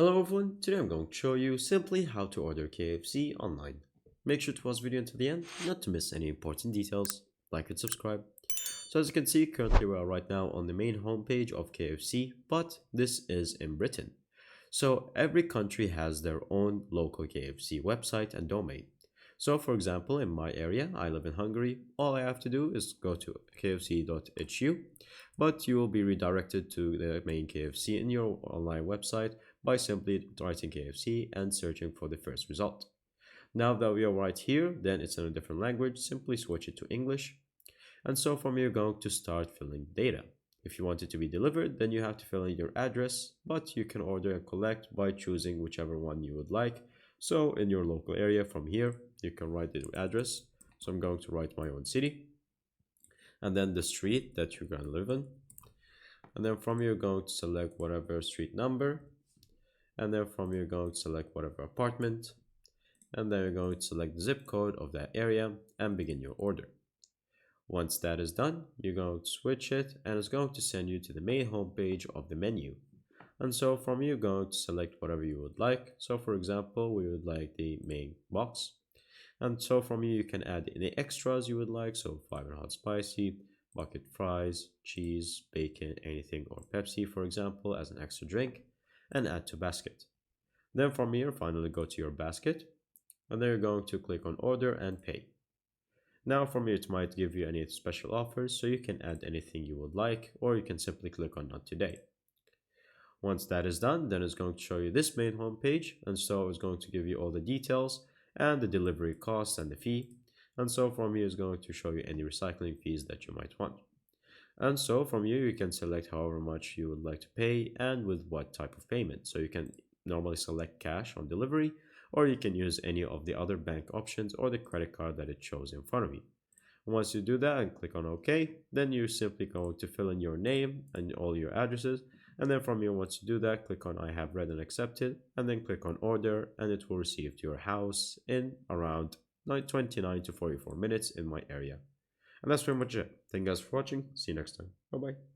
Hello everyone, today I'm going to show you simply how to order KFC online. Make sure to watch the video until the end, not to miss any important details. Like and subscribe. So as you can see, currently we are right now on the main homepage of KFC, but this is in Britain. So every country has their own local KFC website and domain. So for example, in my area, I live in Hungary, all I have to do is go to kfc.hu, but you will be redirected to the main KFC in your online website by simply writing KFC and searching for the first result. Now that we are right here, then it's in a different language, simply switch it to English. And so from here, you're going to start filling data. If you want it to be delivered, then you have to fill in your address, but you can order and collect by choosing whichever one you would like. So in your local area from here, you can write the address. So I'm going to write my own city and then the street that you're going to live in. And then from here, you're going to select whatever street number. And then from here, you're going to select whatever apartment. And then you're going to select the zip code of that area and begin your order. Once that is done, you're going to switch it and it's going to send you to the main homepage of the menu. And so from here, you're going to select whatever you would like. So for example, we would like the main box. And so from here, you can add any extras you would like. So 5 and hot spicy, bucket fries, cheese, bacon, anything, or Pepsi, for example, as an extra drink, and add to basket. Then from here, finally go to your basket, and then you're going to click on order and pay. Now from here, it might give you any special offers, so you can add anything you would like, or you can simply click on not today. Once that is done, then it's going to show you this main homepage, and so it's going to give you all the details and the delivery costs and the fee. And so from here, it's going to show you any recycling fees that you might want. And so from here, you can select however much you would like to pay and with what type of payment. So you can normally select cash on delivery, or you can use any of the other bank options or the credit card that it shows in front of you. Once you do that and click on OK, then you're simply going to fill in your name and all your addresses. And then from here, once you do that, click on I have read and accepted, and then click on order, and it will receive to your house in around 29 to 44 minutes in my area. And that's pretty much it. Thank you guys for watching. See you next time. Bye bye.